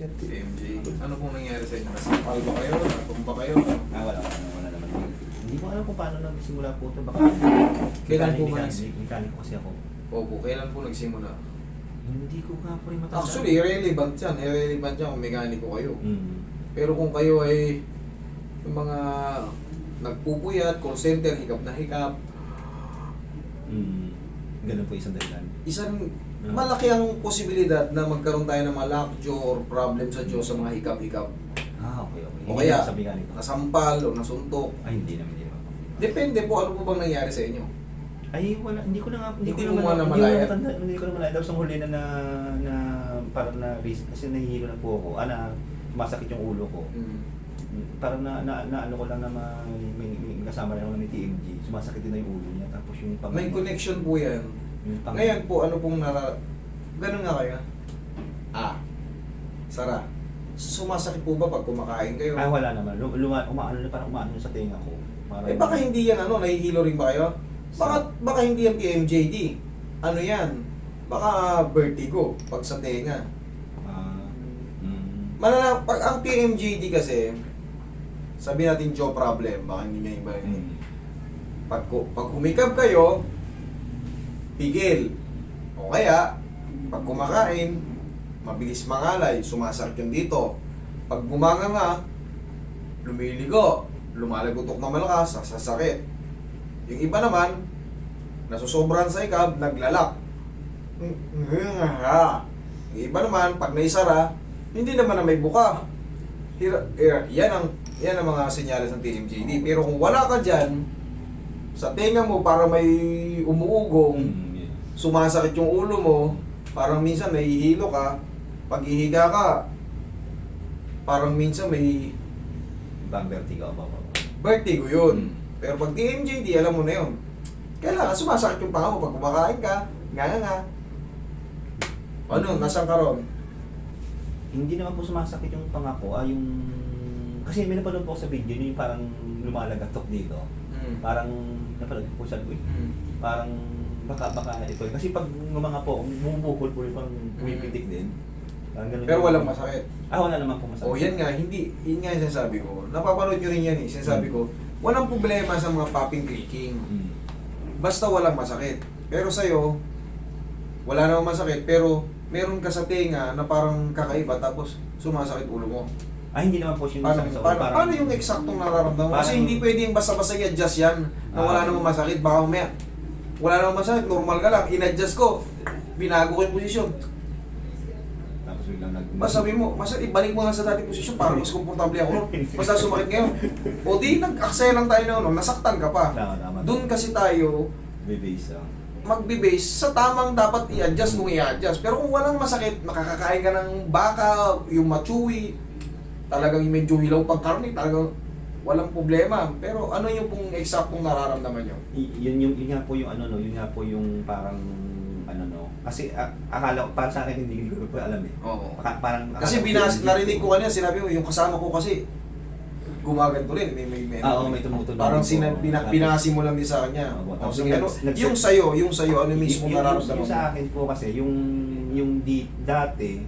TMJ. Ano pong nangyari sa inyo? Nasampal ba kayo? Natumba kayo? Wala naman. Hindi ko alam kung paano nagsimula po ito. Baka Kailan po ba nagsimula? mekaniko kasi ako. Opo, kailan po nagsimula? Hindi ko nga po rin matanda. Actually, irrelevant yan. Irrelevant yan kung mekaniko kayo. Mm. Pero kung kayo ay yung mga nagpupuyat, call center, hikap na hikap, Ganun po isang dahilan. isang malaki ang posibilidad na magkaroon tayo ng mga lockjaw or problem sa jaw sa mga hikap-hikap. Okay. O kaya, sa mekaniko. nasampal o nasuntok. Ay, hindi naman. Depende po ano po bang nangyari sa inyo. Ay, wala. Hindi ko na nga. Hindi mo na malaya? Hindi ko na malaya. Daw sa huli na parang na risk. Kasi nahihilo na po ako. Masakit yung ulo ko. Parang na ano ko lang na may kasama rin ako ng TMG. Sumasakit din na yung ulo niya. Tapos yung May connection po yan. Ngayon po, ano pong ganun nga kaya? Sara. Sumasakit po ba pag kumakain kayo? Wala naman. Parang umaano sa tenga ko. Parang, Baka hindi yan nahihilo rin ba kayo? Baka hindi yan PMJD. Ano yan? Baka vertigo pag sa tenga. Pag ang PMJD kasi, sabi natin jaw problem, baka hindi niya iba yun. Pag humikab kayo, pigil. O kaya, pag kumakain, mabilis mangalay, sumasakit yung dito. Pag gumaganga, lumiligo, lumalagutok na malakas, sasakit. Yung iba naman, nasusobrahan sa ikab, naglalak. Yung iba naman, pag naisara, hindi naman na may buka. Yan ang mga senyales ng TMJD. Pero kung wala ka dyan, sa tenga mo para may umuugong, sumasakit yung ulo mo, parang minsan nahihilo ka, pag ihiga ka, parang minsan may vertigo ba? vertigo yun. Pero pag TMJD, alam mo na yun. Kailangan sumasakit yung panga mo pag kumakain ka, nga. Ano, nasaan ka ron? Hindi naman po sumasakit yung panga ko. Yung... Kasi may napanood po ako sa video, yung parang lumalagatok dito. Parang napanood ko po sa parang baka ito. Kasi pag ngumanga po, bumubukol po yung parang pumipitik din. Pero walang masakit. Wala naman po masakit. Yan nga, yun nga yung sinasabi ko. Napapanood nyo rin yan eh. Sinasabi ko, walang problema sa mga popping clicking. Basta walang masakit. Pero sa'yo, wala namang masakit, pero meron ka sa tenga na parang kakaiba tapos sumasakit ulo mo. Hindi naman po siya Paano yung eksaktong nararamdaman mo? Kasi hindi pwedeng basta-basta i-adjust yan na wala namang masakit. Baka umaya, wala namang masakit, normal ka lang. In-adjust ko, binago ko yung posisyon. Tapos biglang Basta sabi mo, ibalik mo lang sa dating posisyon para mas komportable ako. Basta sumakit ngayon. O di, nag-aksaya lang tayo na nasaktan ka pa. Doon kasi tayo magbe-base sa tamang dapat i-adjust kung i-adjust. Pero kung walang masakit, makakakain ka ng baka, yung machewy, talagang medyo hilaw pang karne, talagang walang problema. Pero ano yung pong eksaktong nararamdaman nyo? Yun nga po yung yun nga po yung parang kasi akala ko, para sa akin hindi ko po alam eh. Oo. Parang Kasi narinig ko kanina, sinabi mo, yung kasama ko kasi gumaganto rin, may may tumutulong. parang pinasi mo lang din sa kanya. Sige, yung sa'yo, ano mismo nararamdaman mo? Yung sa akin po kasi, dati,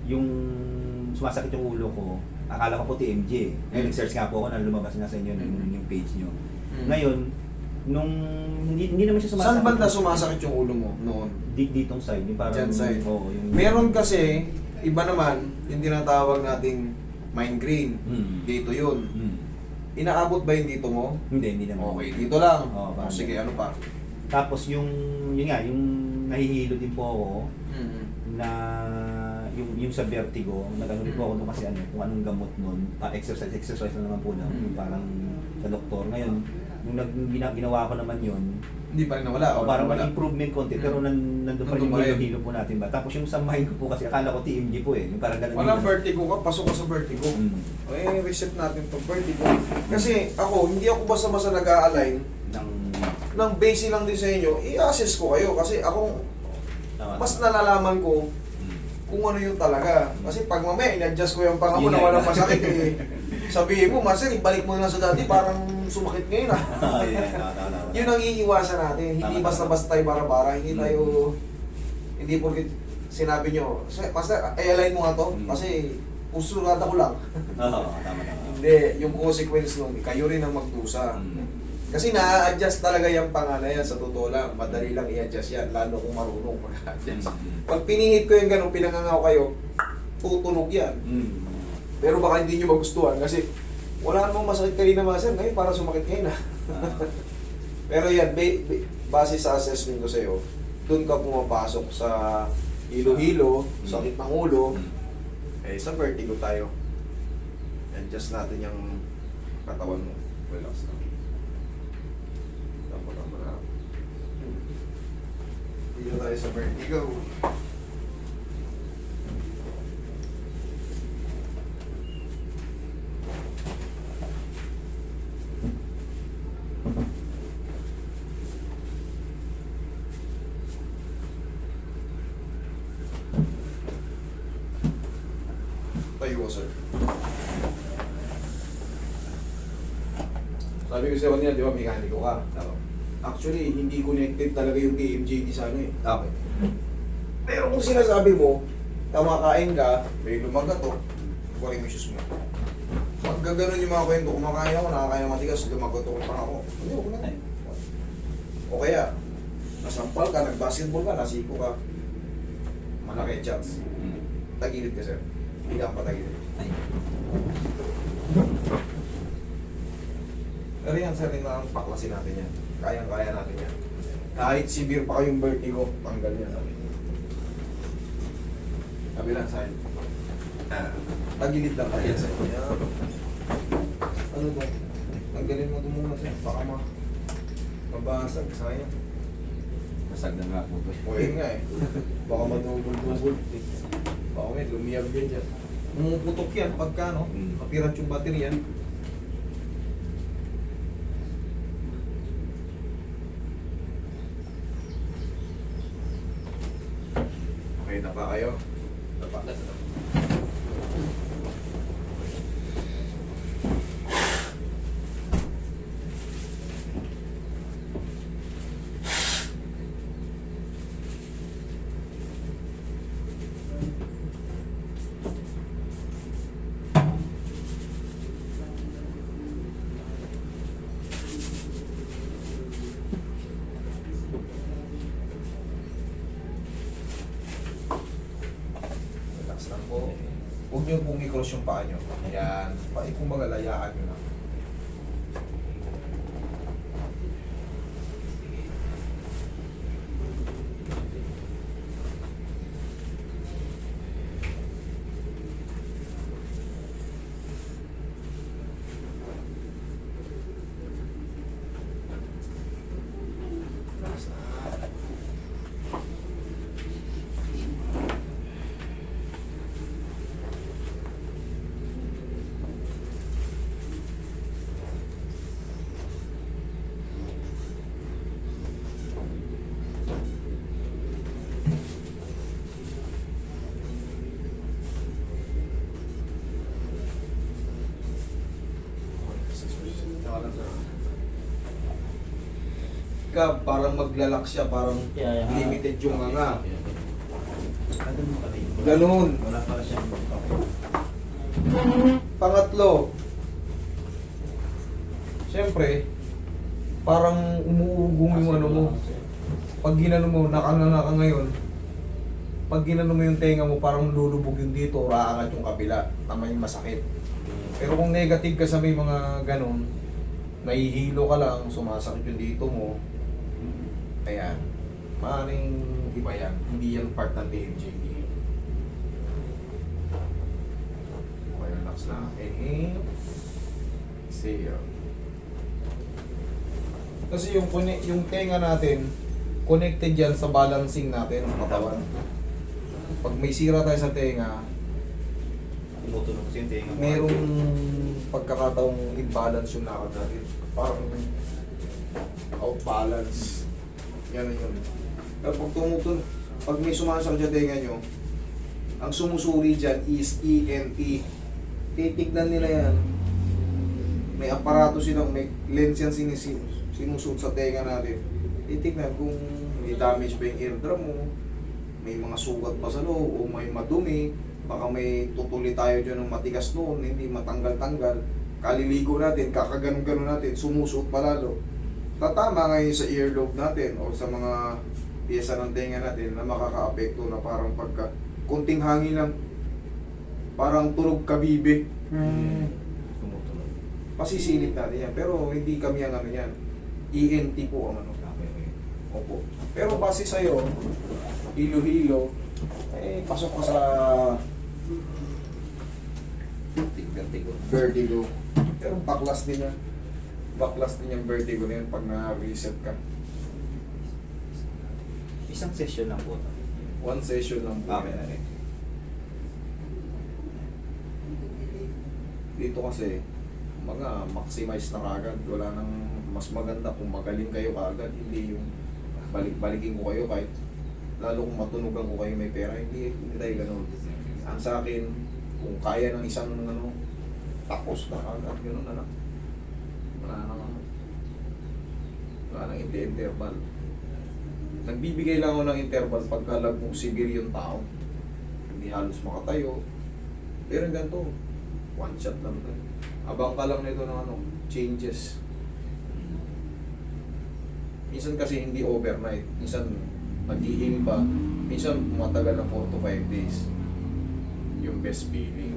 yung sumasakit yung ulo ko, akala ko po TMJ. Ngayon, nag-search nga po ako na lumabas nga sa inyo yung page nyo. Ngayon, nung hindi naman siya sumasakit. Saan banda sumasakit yung ulo mo noon? Ditong side, yung parang... Diyan side. Yung... Meron kasi, iba naman, yung tinatawag nating migraine. Dito yun. Inaabot ba yung dito mo? Hindi naman. Okay, dito lang. Sige, ano pa? Tapos yung nahihilo din po ako na yung sa vertigo, nag-ano din po ako nung kasi kung anong gamot nun, exercise na naman po lang, yung parang sa doktor. Ngayon, nung ginawa ko naman yun, hindi pa rin nawala. Parang may improvement konti, pero nandun pa rin yung hilo po natin ba. Tapos yung sa mind ko po kasi akala ko TMG po eh. Yung parang ganun. Walang vertigo ka, pasok ka sa vertigo. Reset natin itong vertigo. Kasi ako, hindi ako basta-basta nag-a-align ng base lang din sa inyo, i-assess ko kayo. Kasi ako, mas nalalaman ko kung ano yung talaga. Kasi pag mamaya, in-adjust ko yung panga mo na walang masakit eh. Sabihin mo, master, ibalik mo na sa dati, parang sumakit ngayon ah. Yun ang iiwasan natin. Hindi basta-basta tayo bara-bara. Hindi porket sinabi nyo, basta i-align mo nga to, kasi usurada ko lang. Oo, tama. Hindi, yung consequence nun, kayo rin ang magdusa. Kasi na-adjust talaga yung pangana yan, sa totoo lang. Madali lang i-adjust yan, lalo kung marunong mag-adjust. Pag pinihit ko yung ganun, pinangangaw kayo, tutunog yan. Pero baka hindi nyo magustuhan kasi wala namang masakit kanina mga sir, ngayon para sumakit kayo na. Pero yan, base sa assessment ko sa'yo, doon ka pumapasok sa hilo-hilo, sakit ng ulo, sa vertigo tayo. Adjust natin yung katawan mo. Relax na. Tama. Dito tayo sa vertigo. Tayo ko, sir. Sabi ko sa kanina, di ba, mekaniko ka. Actually, hindi connected talaga yung KMJD sa ano eh. Okay. Pero kung sinasabi mo, kumakain ka, may lumagato, kukunin mo yung shoes mo. Pag gaganon yung mga kwento, kumakain ako, nakakain ng matigas, lumagato ko pa ako. Hindi, huwag na. O kaya, nasampal ka, nag-basketball ka, nasiko ka, malaki chance. Tagilid ka, sir. Hindi ka patagilid. Pero yan, sir, yung mga paklasin natin yan. Kayang-kaya natin yan. Kahit severe pa kayong vertigo, tanggal yan. Sabi lang sa'yo. Tagilid lang kayo sa'yo. Ano to? Tanggalin mo ito muna sa'yo. Baka mabasag. Sayang. Masag na nga po. O yun nga eh. Baka madugol-dugol. Baka may lumiyab yan dyan. Pumuputok yan pagka no, mapirat yung battery yan. Okay na pa kayo? Dapat na. Relax lang po. Huwag niyo pong i-cross yung paa niyo. Ayan. Kumbaga layaan niyo lang. Relax na. Parang maglalak siya, parang limited yung nga. Ganun. Wala pala siyang Pangatlo, siyempre, parang umuugong yung ano mo. Pag ginano mo, nakanganga ka ngayon, pag ginano mo yung tenga mo, parang lulubog yung dito, o aangat yung kabila, na may masakit. Pero kung negative ka sa may mga ganun, nahihilo ka lang, sumasakit yung dito mo, ayan, maaaring iba yan, hindi yan part ng TMJD. Okay, relax na. Inhale. Exhale. Kasi yung tenga natin, connected yan sa balancing natin ng katawan. Pag may sira tayo sa tenga, tumutunog kasi yung tenga mo. merong pagkakataong imbalance yung lakad natin. Parang out balance. Yan yun. Pero pag may sumasakit sa tenga nyo, ang sumusuri dyan is ENT. Titignan nila yan. May aparato silang, may lens yan sinusut sa tenga natin. Titignan kung may damage ba yung eardrum mo, may mga sugat pa sa loob o may madumi, baka may tutuli tayo dyan ng matigas noon, hindi matanggal-tanggal. Kaliligo natin, kakaganon-ganon natin, sumusuot pa lalo. Tatama ngayon sa earlobe natin o sa mga piyesa ng tenga natin na makaka-apekto na parang pagka kunting hangin lang, parang tunog kabibe. Tumutunog. Pasisilip natin yan. Pero hindi kami ang ano yan. ENT po ang ano. Okay. Opo. Pero base sa'yo, hilo-hilo, eh, pasok ka sa Vertigo. vertigo. Pero baklas din yan. Baklas din yung vertigo na yan pag na-reset ka. Isang session lang po. One session lang po. Okay. yan. Dito kasi, mga maximize na kagad. Wala nang mas maganda kung magaling kayo kagad. Hindi yung balik-balikin ko kayo kahit lalo kung matunugan ko kayo may pera. Hindi tayo ganun. Ang sa akin, kung kaya ng isang ano, tapos na kagad. Ganun na lang. Wala nang ano. Wala nang interval. Nagbibigay lang ako ng interval pagka lagmong severe yung tao. Hindi halos makatayo. Pero yung ganito, one shot lang to. Abang ka lang nito ng ano, changes. Minsan kasi hindi overnight. Minsan nag-heal pa. Minsan matagal na 4 to 5 days. Yung best feeling.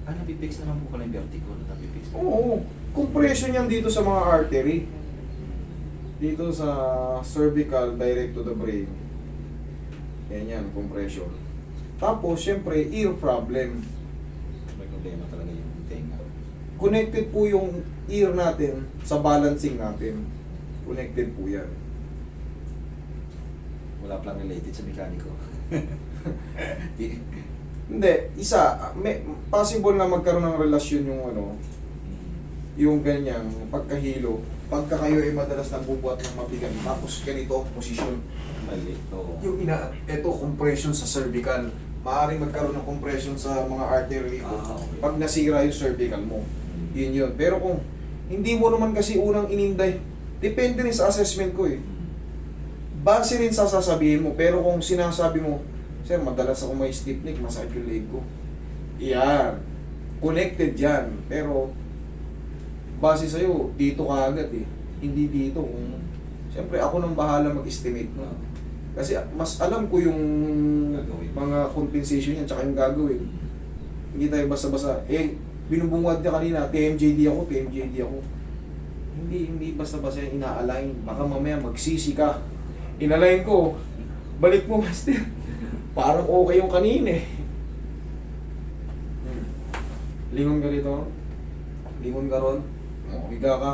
Napipix naman po pala yung vertigo. Napipix po. Oo. Compression yan dito sa mga artery. Dito sa cervical, direct to the brain. Yan, compression. Tapos, syempre, ear problem. May problema talaga yung tenga. Connected po yung ear natin sa balancing natin. Connected po yan. Wala palang related sa mekaniko. Hindi, possible na magkaroon ng relasyon yung ano, yung ganyang pagkahilo. Pagka kayo ay madalas nagbubuhat ng mabigat, tapos ganito ang posisyon. Mali. Oo. Yung ito compression sa cervical. Maaaring magkaroon ng compression sa mga artery dito. Okay. Pag nasira yung cervical mo. Yun. Pero kung hindi mo naman kasi unang ininday, depende rin sa assessment ko eh. Base rin sa sasabihin mo. Pero kung sinasabi mo, sir, madalas ako may stiff neck, masakit yung leg ko. Yan. Connected yan. Pero, base sa'yo, dito ka agad eh. Hindi dito. Siyempre, ako nang bahala mag-estimate. No? Kasi mas alam ko yung Gagawin. mga compensation yan, tsaka yung gagawin. Hindi tayo basta-basta. Binubungwad niya kanina, TMJD ako. Hindi basta-basta yung ina-align. Baka mamaya magsisi ka. Inalign ko, balik mo, master. Parang okay yung kanina eh. Lingon ka rito. Lingon ka ron. Higa ka.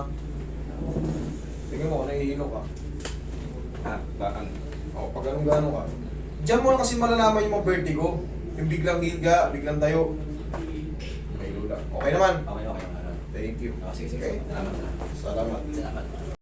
Tingnan mo, nahihilo ka. Bakang. Pag ganun-ganun ka. Diyan mo na kasi malalaman yung mga vertigo. Yung biglang higa, biglang tayo. May lula. Okay naman. Okay. Thank you. Sige. Okay. Salamat. Salamat. Salamat.